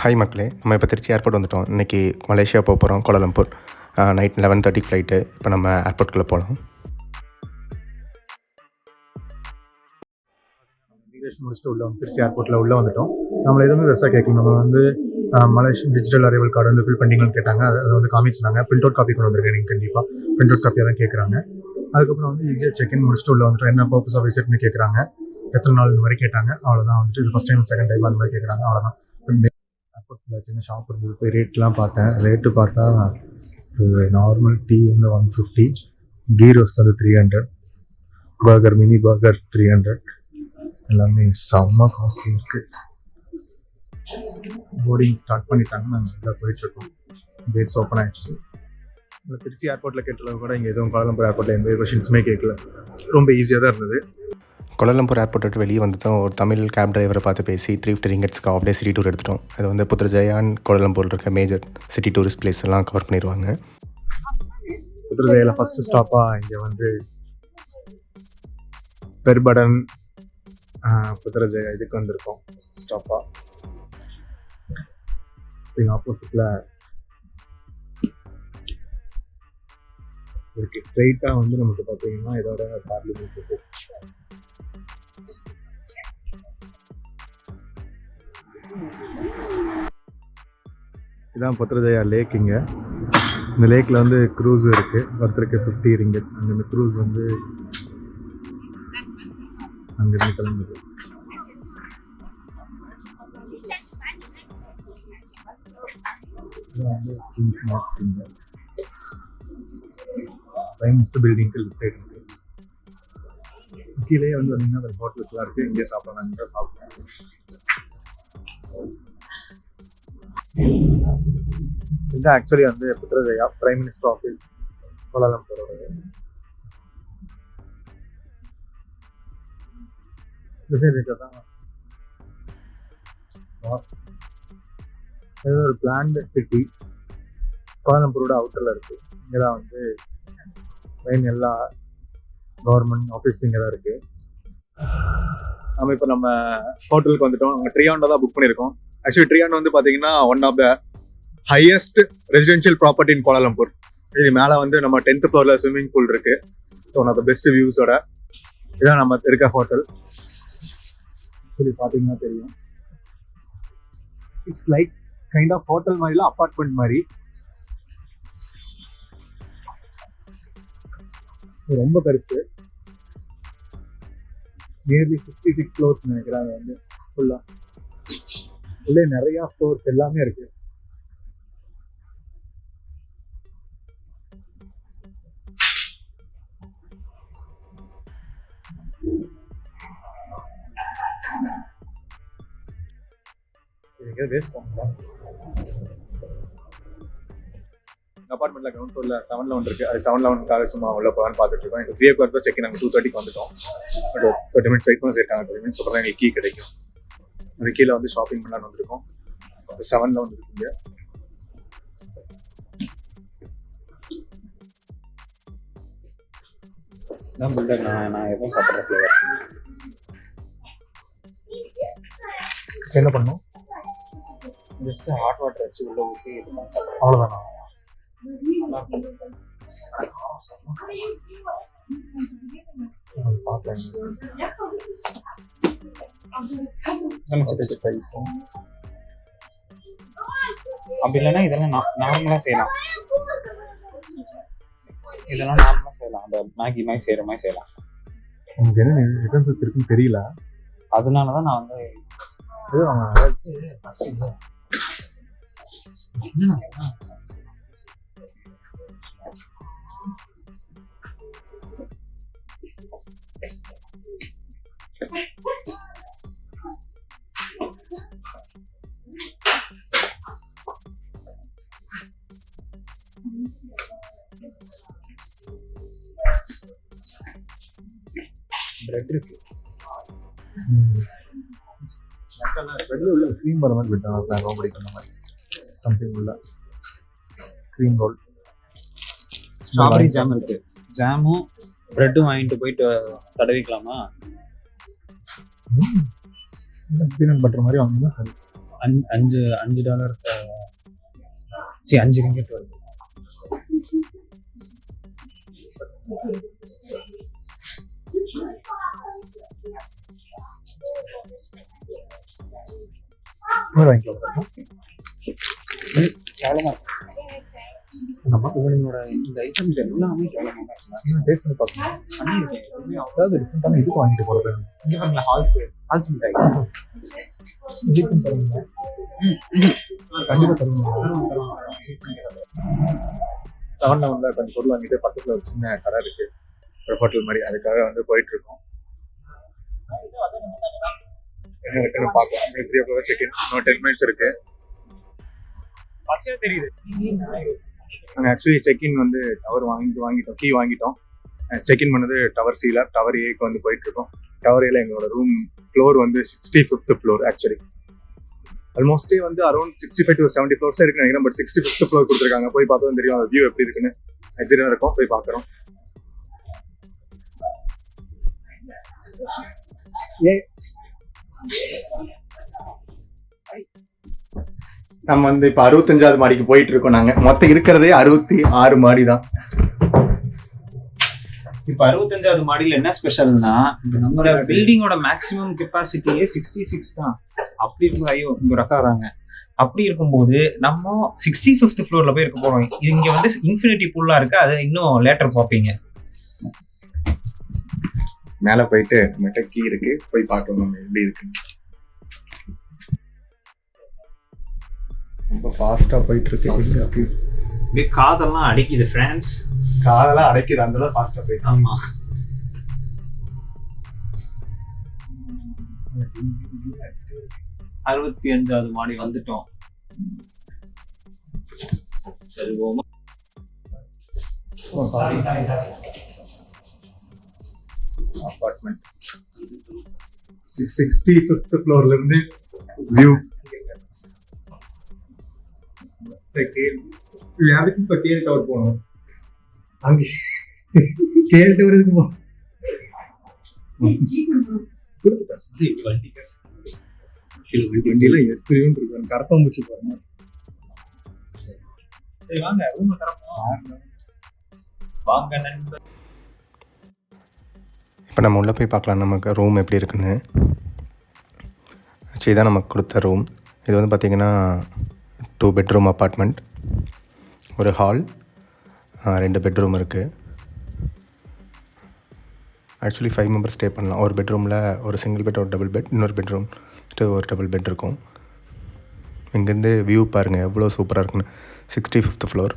Hi மக்களே, நம்ம இப்போ திருச்சி ஏர்போர்ட் வந்துவிட்டோம். இன்றைக்கி மலேசியா போக போகிறோம், கோலாலம்பூர். Night 11:30 flight. இப்போ நம்ம ஏர்போர்ட்குள்ளே போகலாம். இமிகிரேஷன் முடிச்சுட்டு திருச்சி ஏர்போர்ட்டில் உள்ளே வந்துட்டோம். நம்மளை எதுவுமே பெருசாக கேட்கணும். நம்ம வந்து மலேசியன் டிஜிட்டல் அரைவல் கார்டு வந்து ஃபில் பண்ணிங்கன்னு கேட்டாங்க. அதை வந்து காமிச்சினாங்க. பிரிண்ட் அவுட் காப்பி கொண்டு வந்திருக்கேன். நீங்கள் கண்டிப்பாக பிரிண்ட் அவுட் காப்பியாக தான் கேட்குறாங்க. அதுக்கப்புறம் வந்து ஈஸியாக செக்இன் முடிச்சுட்டு உள்ளே வந்துட்டோம். என்ன பர்பஸ் ஆஃப் விசிட்னு கேட்குறாங்க. எத்தனை நாள் இந்த மாதிரி கேட்டாங்க. அவ்வளோதான். வந்துட்டு இது ஃபஸ்ட் டைம் செகண்ட் டைம் அந்த மாதிரி கேட்குறாங்க. அவ்வளோதான். ஏர்போர்ட்டில் சின்ன ஷாப் இருந்தது. போய் ரேட்லாம் பார்த்தேன். ரேட்டு பார்த்தா நார்மல் டீ வந்து 150, கீ ரோஸ்ட் வந்து 300, பர்கர் மினி பர்கர் 300. எல்லாமே செம்ம காஸ்ட்லி இருக்குது. போர்டிங் ஸ்டார்ட் பண்ணிட்டாங்க. நாங்கள் நல்லா போயிட்டுருக்கோம். கேட்ஸ் ஓப்பன் ஆகிடுச்சு. திருச்சி ஏர்போர்ட்டில் கேட்டளவு கூட இங்கே எதுவும் கோலாலம்பூர் ஏர்போர்ட்டில் எந்த கொஷின்ஸுமே கேட்கல. ரொம்ப ஈஸியாக தான் இருந்தது. கோலாலம்பூர் ஏர்போர்ட் விட்டு வெளியே வந்துட்டோம். ஒரு தமிழ் கேப் டிரைவரை பார்த்து பேசி 350 ரிங்கட்ஸ்க்கு ஆஃப் டே சிட்டி டூர் எடுத்துட்டோம். அது வந்து புத்ரஜயான் கோலாலம்பூரில் இருக்க மேஜர் சிட்டி டூரிஸ்ட் பிளேஸ் எல்லாம் கவர் பண்ணிடுவாங்க. புத்ரஜயாவில் ஃபஸ்ட்டு ஸ்டாப்பாக இங்கே வந்து பெர்படன் புத்ரஜயா இதுக்கு வந்திருக்கோம். ஃபஸ்ட் ஸ்டாப்பாக எங்கள் ஆப்போசிட்டில் இருக்கு. ஸ்ட்ரெயிட்டாக வந்து நமக்கு பார்த்தீங்கன்னா இதோட பார்லிமெண்ட் இருக்கு. இதான் புத்ரஜயா லேக். இங்கே இந்த லேக்கில் வந்து க்ரூஸ் இருக்குது. ஒருத்தருக்கு 50 ரிங்கட்ஸ். அங்கே இந்த க்ரூஸ் வந்து அங்கேருந்து கிளம்புது. வந்து கிங் மாஸ்க் இங்கே பிரைம் மினிஸ்டர் பில்டிங்க்கு லெஃப்ட் சைடு இருக்குது. கீழே வந்து வந்தீங்கன்னா ஒரு ஹோட்டல்ஸ்லாம் இருக்குது. இங்கே சாப்பிடலாம். இங்கே சாப்பிடுவேன். இது ஆக்சுவலி வந்து புத்ரஜயா பிரைம் மினிஸ்டர் ஆஃபீஸ் கோலாலம்பூரோட. இது ஒரு பிளான்ட் சிட்டி. கோலாலம்பூரோட அவுட்டரில் இருக்குது. இங்கே தான் வந்து மெயின் எல்லா கவர்மெண்ட் ஆஃபீஸ் இங்கே தான் இருக்குது. இப்போ நம்ம ஹோட்டலுக்கு வந்துட்டோம். நாங்கள் ட்ரியாண்டோ தான் புக் பண்ணியிருக்கோம். ஆக்சுவலி ட்ரியாண்டோ வந்து பார்த்தீங்கன்னா one of the highest residential property in Kuala Lumpur. இது மேலே வந்து நம்ம 10th ஃப்ளோரில் ஸ்விம்மிங் பூல் இருக்குது. ஒன் ஆஃப் த பெஸ்ட் வியூஸோட இதான் நம்ம இருக்க ஹோட்டல். சொல்லி பார்த்தீங்கன்னா தெரியும். It's like kind of hotel மாதிரிலாம் அப்பார்ட்மெண்ட் மாதிரி. ரொம்ப பெருசு. நியர்லி 56 ஃப்ளோர்ஸ் நினைக்கிறாங்க. வந்து ஃபுல்லாக உள்ளே நிறையா ஸ்டோர்ஸ் எல்லாமே இருக்கு. அபார்ட்மெண்ட்ல கிரவுண்ட் ஃப்ளோர்ல 711 இருக்கு. அது 711க்காக சும்மா உள்ள போகலான்னு பார்த்துட்டு இருக்கோம். எங்களுக்கு 3 o'clock தான் செக். நாங்கள் 2:30க்கு வந்துட்டோம். பட் 30 மினிட்ஸ் வெயிட் பண்ண இருக்காங்க. 30 மினிட்ஸ் அப்புறம் தான் எங்களுக்கு கீ கிடைக்கும். அது கீழே வந்து ஷாப்பிங் பண்ணலான்னு வந்திருக்கோம். 711 இருக்குங்க. நான் பில்டர் நான் எப்பவும் சாப்பிட்ற ஃப்ளேவர். என்ன பண்ணணும்? ஜஸ்ட் ஹாட் வாட்டர் வச்சு உள்ள ஊற்றி அவ்வளோதானா? அப்படி இல்லைன்னா இதெல்லாம் நார்மலா செய்யலாம். இதெல்லாம் நார்மலா செய்யலாம். அந்த மேகி மாதிரி செய்யற மாதிரி செய்யலாம். உங்களுக்கு என்ன டிஃபரன்ஸ் இருக்குன்னு தெரியல. அதனாலதான் நான் வந்து பிரெட் இருக்கு. வெளியே உள்ள க்ரீம் வர மாதிரி விட்டாங்க. ரொம்ப பிடிக்கும் மாதிரி சம்திங் உள்ள க்ரீம் ரோல். ஸ்ட்ராபெரி ஜாம் இருக்கு. ஜாமும் பிரெட்டும் வாங்கிட்டு போயிட்டு தடவிக்கலாமா? பீனட் பட்டர் மாதிரி வாங்கினா சரி. $5 சரி $5 வருது. வாங்கிக்கலாம். கேவலமா இருக்கு. இவனுங்களோட இந்த ஐட்டம்ஸ் எல்லாமே கேவலமா இருக்கு. டேஸ்ட் பண்ணி பார்க்கலாம். பண்ணியிருக்கேன் எதுவுமே அதாவது டிஃப்ரெண்டான இதுக்கு வாங்கிட்டு போகிறது. இங்க பாருங்களேன், ஹால்ஸ் மிட்டாய். இதுக்கும் தருவீங்க. கண்டிப்பாக தருவீங்க. 7-Eleven கொஞ்சம் பொருள் வாங்கிட்டு பக்கத்தில் ஒரு சின்ன கடை இருக்கு, ஒரு ஹோட்டல் மாதிரி, அதுக்காக வந்து போயிட்டு இருக்கோம். பார்க்கலாம். 3 o'clock செக்இன், இன்னும் 10 minutes இருக்கு. தெரியுது. நாங்கள் ஆக்சுவலி செக்இன் வந்து டவர் வாங்கிட்டோம், கீ வாங்கிட்டோம். செக்இன் பண்ணது டவர் சியில், டவர் ஏக்கு வந்து போயிட்டு இருக்கோம். டவர் ஏல எங்களோட ரூம் ஃப்ளோர் வந்து 65th ஃப்ளோர். ஆக்சுவலி ஆல்மோஸ்டே வந்து அரௌண்ட் 65 to 70 ஃப்ளோர்ஸே இருக்குன்னு நினைக்கிறேன். பட் 65th ஃப்ளோர் கொடுத்துருக்காங்க. போய் பார்த்தா தெரியும் அந்த வியூ எப்படி இருக்குன்னு. எக்ஸிட்டாக இருக்கும், போய் பார்க்குறோம். நம்ம வந்து இப்போ 65வது மாடிக்கு போயிட்டு இருக்கோம். நாங்கள் மொத்தம் இருக்கிறதே 66 மாடி தான். இப்ப 65வது மாடியில என்ன ஸ்பெஷல்னா, நம்மளோட பில்டிங்கோட மேக்ஸிமம் கெப்பாசிட்டியே 66 தான். அப்படி இருக்கும். ஐயோ இங்க ரெக்கார்டாங்க. அப்படி இருக்கும்போது நம்ம 65th ஃப்ளோர்ல போய் இருக்க போறோம். இங்க வந்து இன்ஃபினிட்டி பூல்லா இருக்கு. அது இன்னும் லேட்டர் பார்ப்பீங்க. மேலே போயிட்டு நம்மகிட்ட கீ இருக்கு, போய் பார்க்கலாம் நம்ம எப்படி இருக்குன்னு. ரொம்ப ஃபாஸ்டா போயிட்டு இருக்கு. காதெல்லாம் அடிக்குது ஃப்ரெண்ட்ஸ். காதெல்லாம் அடைக்குது, அந்த அளவுக்கு ஃபாஸ்டா போயிட்டு. ஆமா. 65வது மாடி வந்துட்டோம். செல்வோமா? சாரி. அபார்ட்மெண்ட் 65th ஃப்ளோர்ல இருந்து வியூ. அதுக்கு இப்போ கேஎல் டவர் போகணும். அங்கே கேஎல் டவர் எதுக்கு போகணும்? வண்டியெல்லாம் எத்தனையும் இருக்கு. கரப்பாம்பூச்சி பாருங்க. வாங்க ரூம் தரப்போம். வாங்க நண்பர். இப்போ நம்ம உள்ளே போய் பார்க்கலாம் நமக்கு ரூம் எப்படி இருக்குன்னு. ஆக்சுவலி தான் நமக்கு கொடுத்த ரூம். இது வந்து பார்த்திங்கன்னா 2 bedroom அப்பார்ட்மெண்ட். ஒரு ஹால், 2 பெட்ரூம் இருக்குது. ஆக்சுவலி 5 members ஸ்டே பண்ணலாம். ஒரு பெட்ரூமில் ஒரு சிங்கிள் பெட், ஒரு டபுள் பெட், இன்னொரு பெட்ரூம் ஒரு டபுள் பெட் இருக்கும். இங்கேருந்து வியூ பாருங்கள் எவ்வளோ சூப்பராக இருக்குன்னு. 65th ஃப்ளோர்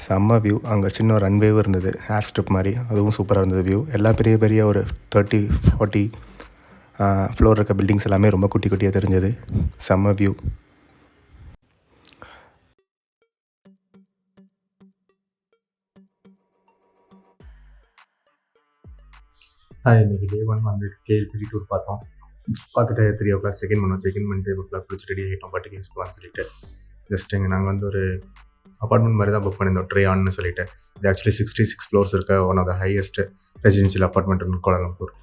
செம்ம வியூ. அங்கே சின்ன ஒரு ரன்வேவும் இருந்தது, ஹேர் ஸ்ட்ரிப் மாதிரி, அதுவும் சூப்பராக இருந்தது வியூ. எல்லாம் பெரிய பெரிய ஒரு 30-40 ஃப்ளோர் இருக்க பில்டிங்ஸ் எல்லாமே ரொம்ப குட்டி குட்டியாக தெரிஞ்சது. செம்ம வியூ. இன்னைக்கு டே 1 வந்து கேஎல்சிடி டூர் பார்த்தோம். பார்த்துட்டு 3 o'clock செக்இன் பண்ணோம். செக்இன் பண்ணிட்டு 5 o'clock குளிச்சு ரெடி ஆகிட்டோம். பாட்டுக்கு யூஸ் பண்ணலாம்னு சொல்லிட்டு ஜஸ்ட் இங்கே நாங்கள் வந்து ஒரு அப்பார்ட்மெண்ட் மாதிரி தான் புக் பண்ணியிருந்தோம், ட்ரேயான்னு சொல்லிட்டு. இது ஆக்சுவலி 66 ஃப்ளோர்ஸ் இருக்க one of the highest residential apartment in Kuala Lumpur.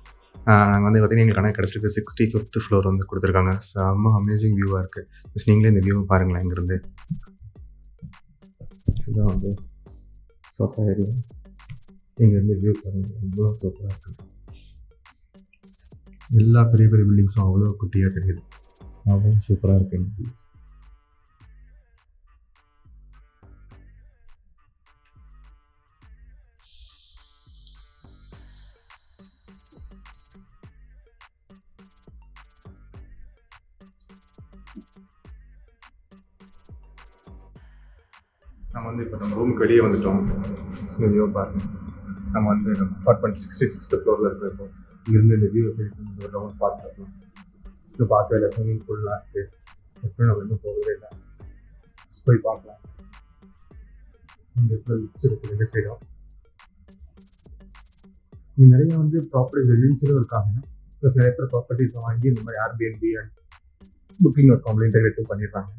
நாங்கள் வந்து பார்த்தீங்கன்னா எங்களுக்கு கணக்கு கிடச்சிருக்கு 65th ஃப்ளோர் வந்து கொடுத்துருக்காங்க. செம்ம அமேசிங் வியூவாக இருக்குது. ஜஸ்ட் நீங்களே இந்த வியூவை பாருங்களேன். இங்கேருந்து இதுதான் வந்து சோஃபா ஏரியா. இங்கேருந்து வியூ பாருங்கள், எவ்வளோ சூப்பராக இருக்குது. எல்லா பெரிய பெரிய பில்டிங்ஸும் அவ்வளோ குட்டியாக தெரியுது. அவ்வளோ சூப்பராக இருக்குது இந்த பில்டிங்ஸ். நம்ம வந்து இப்போ நம்ம ரூமுக்கு வெளியே வந்துட்டோம். இந்த வியூ பாருங்க. நம்ம வந்து அப்பார்ட்மெண்ட் 66th ஃப்ளோரில் இருக்கிற இப்போ இங்கேருந்து இந்த வியூ ஒரு ரவுண்ட் பார்த்துருக்கோம். இது பார்க்கவே இல்லை. ஸ்விம்மிங் பூல்லாம் இருக்குது. எப்படி நம்ம இன்னும் போகவே இல்லை. போய் பார்க்கலாம். இந்த லிப்ஸ் இருக்குது 2 சைடும். இங்கே நிறைய வந்து ப்ராப்பர்ட்டிஸ் ரெசிடென்ஷியலும் இருக்காங்க. ப்ளஸ் நிறைய பேர் ப்ராப்பர்ட்டிஸை வாங்கி இந்த மாதிரி ஏர்பிஎன்பி அண்ட் Booking.com இன்டெகிரேட்டும் பண்ணிடுறாங்க.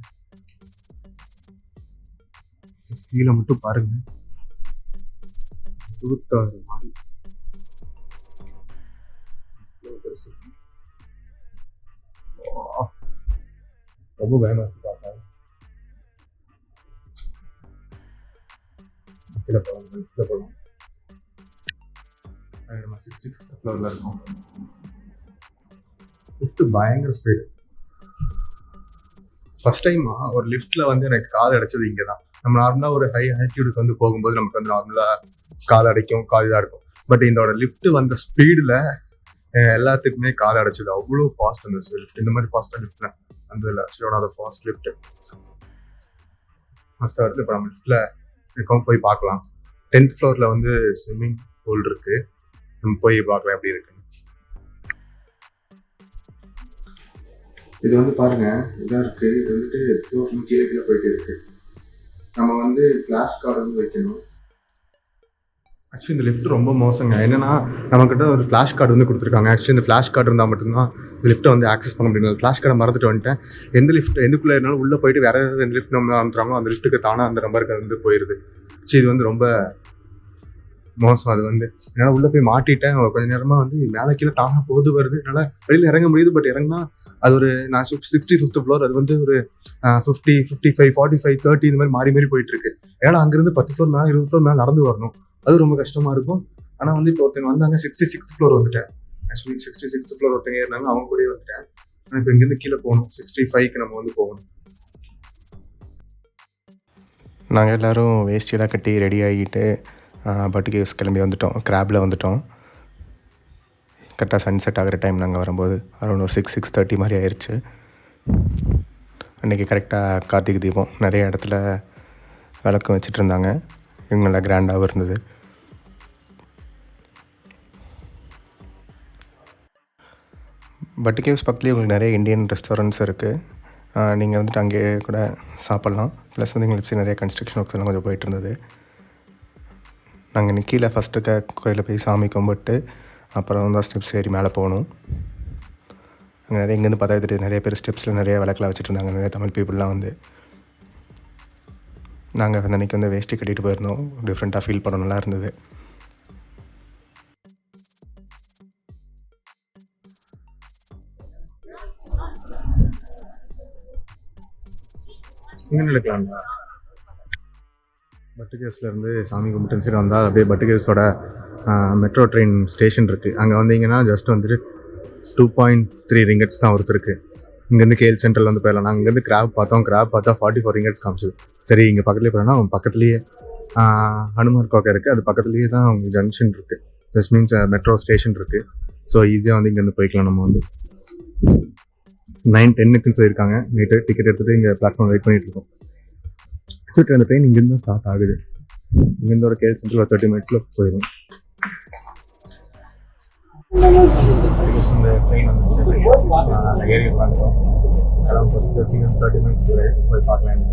கீழே மட்டும் பாருங்க, 26 மாடி. ரொம்ப பயமாக இருக்குது பார்த்தா. கீழே போகலாம், லிஃப்ட்டில் போகலாம். நம்ம 65th ஃப்ளோரில் இருக்கோம். லிஃப்ட்டு பயங்கர ஸ்பீடு. ஃபர்ஸ்ட் டைமாக ஒரு லிஃப்ட்டில் வந்து எனக்கு காது அடைச்சது இங்கே தான். நம்ம நார்மலாக ஒரு ஹை ஆல்டிடியூடுக்கு வந்து போகும்போது நமக்கு வந்து நார்மலாக காது அடைக்கும், காது இதாக இருக்கும். பட் இதோட லிஃப்ட்டு வந்த ஸ்பீடில் எல்லாத்துக்குமே காது அடைச்சது. அவ்வளோ ஃபாஸ்ட் இருந்துச்சு லிஃப்ட். இந்த மாதிரி ஃபாஸ்ட்டாக லிஃப்ட்டில் அந்த இல்லை. ஆக்சுவலோட ஃபாஸ்ட் லிஃப்ட்டு ஃபஸ்ட்டாக வந்து இப்போ நம்ம லிஃப்ட்டில் இருக்கோம், போய் பார்க்கலாம். 10th ஃப்ளோரில் வந்து ஸ்விம்மிங் பூல் இருக்குது. நம்ம போய் பார்க்கலாம் எப்படி இருக்குன்னு. இது வந்து பாருங்க, இதாக இருக்குது. இது வந்துட்டு ஃப்ளோர் கீழே கீழே போயிட்டு இருக்கு. நம்ம வந்து ஃப்ளாஷ் கார்டு வந்து வைக்கணும். ஆக்சுவலி இந்த லிஃப்ட் ரொம்ப மோசங்க. என்னன்னா நம்மக்கிட்ட ஒரு ஃப்ளாஷ் கார்டு வந்து கொடுத்துருக்காங்க. ஆக்சுவலி இந்த ஃப்ளாஷ் கார்டு இருந்தால் மட்டும்தான் இந்த லிஃப்ட்டை வந்து ஆக்சஸ் பண்ண முடியும். ஃப்ளாஷ் கார்டை மறந்துட்டு வந்துட்டேன். எந்த லிஃப்ட் எதுக்குள்ளே இருந்தாலும் உள்ளே போயிட்டு வேறு எந்த லிஃப்ட் நம்ம அனுப்புறாங்களோ அந்த லிஃப்ட்டுக்கு தானே அந்த நம்பருக்கு வந்து போயிடுது. இது வந்து ரொம்ப மோசம். அது வந்து என்னால் உள்ளே போய் மாட்டிட்டேன். கொஞ்சம் நேரமாக வந்து மேலே கீழே தானாக போது வருது. என்னால் வெளியில் இறங்க முடியுது. பட் இறங்கினா அது ஒரு நான் 65th ஃப்ளோர், அது வந்து ஒரு 50, 55, 45, 30 இது மாதிரி மாறி போயிட்டு இருக்கு. ஏன்னா அங்கேருந்து 10 ஃப்ளோர் மேலே 20 ஃப்ளோர் மேலே நடந்து வரணும். அது ரொம்ப கஷ்டமாக இருக்கும். ஆனால் வந்து இப்போ ஒருத்தங்க வந்தாங்க, 66th ஃப்ளோர் வந்துட்டேன். ஆக்சுவலி 66th ஃப்ளோர் ஒருத்தங்க இருந்தாங்க, அவங்க கூட வந்துட்டேன். ஆனால் இப்போ இங்கேருந்து கீழே போகணும். 65க்கு நம்ம வந்து போகணும். நாங்கள் எல்லோரும் வேஸ்டியெல்லாம் கட்டி ரெடி ஆகிட்டு பட்டு கேவ்ஸ் கிளம்பி வந்துட்டோம். கிராபில் வந்துட்டோம். கரெக்டாக சன்செட் ஆகிற டைம் நாங்கள் வரும்போது அரௌண்ட் ஒரு 6:30 மாதிரி ஆயிடுச்சு. அன்றைக்கி கரெக்டாக கார்த்திகை தீபம். நிறைய இடத்துல விளக்கம் வச்சுட்டு இருந்தாங்க. இவங்க நல்லா கிராண்டாகவும் இருந்தது. பட்டு கேவ்ஸ் பக்கத்துலேயே உங்களுக்கு நிறைய இந்தியன் ரெஸ்டாரண்ட்ஸ் இருக்குது. நீங்கள் வந்துட்டு அங்கேயே கூட சாப்பிட்லாம். ப்ளஸ் வந்து எங்களுக்கு நிறைய கன்ஸ்ட்ரக்ஷன் ஒர்க்ஸ் எல்லாம் கொஞ்சம் போயிட்டு இருந்தது. நாங்கள் இன்னைக்கு கீழே ஃபஸ்ட்டு கோயிலில் போய் சாமி கும்பிட்டு அப்புறம் தான் ஸ்டெப்ஸ் ஏறி மேலே போகணும். அங்கே நிறைய இங்கேருந்து பார்த்தா நிறைய பேர் ஸ்டெப்ஸில் நிறைய விளக்கெலாம் வச்சுட்டு இருந்தாங்க. நிறைய தமிழ் பீப்புளெலாம் வந்து நாங்கள் அன்றைக்கி வந்து வேஷ்டி கட்டிட்டு போயிருந்தோம். டிஃப்ரெண்ட்டாக ஃபீல் பண்ண நல்லா இருந்தது. இங்கே நினைக்கலாம்டா. பட்டு கேவ்ஸ்லேருந்து சாமி கும்பிட்டு சரி வந்தால் அப்படியே பட்டு கேவ்ஸோட மெட்ரோ ட்ரெயின் ஸ்டேஷன் இருக்குது. அங்கே வந்தீங்கன்னா ஜஸ்ட் வந்துட்டு 2.3 ரிங்கட்ஸ் தான் ஒருத்தருக்கு. இங்கேருந்து கேஎல் சென்ட்ரல் வந்து போயிடலாம். நாங்கள் இங்கேருந்து கிராப் பார்த்தா 44 ரிங்கட்ஸ் காமிச்சிது. சரி இங்கே பக்கத்துலேயே போயிடலாம். பக்கத்துலேயே ஹனுமார் கோக்கை இருக்குது. அது பக்கத்துலேயே தான் அவங்க ஜங்ஷன் இருக்குது. ஜஸ்ட் மீன்ஸ் மெட்ரோ ஸ்டேஷன் இருக்குது. ஸோ ஈஸியாக வந்து இங்கேருந்து போய்க்கலாம். நம்ம வந்து 9:10க்குன்னு சொல்லியிருக்காங்க. நைட்டு டிக்கெட் எடுத்துகிட்டு இங்கே பிளாட்ஃபார்ம் வெயிட் பண்ணிகிட்ருக்கோம். ஆக்சுவலி அந்த ட்ரெயின் இங்கேருந்து தான் ஸ்டார்ட் ஆகுது. இங்கேருந்து ஒரு கேஎல் சென்ட்ரல் 30 மினிட்ஸில் போயிடும். இந்த ட்ரெயின் வந்துச்சு, ஏறி உட்காந்துட்டோம். 30 மினிட்ஸ் போய் பார்க்கலாம்.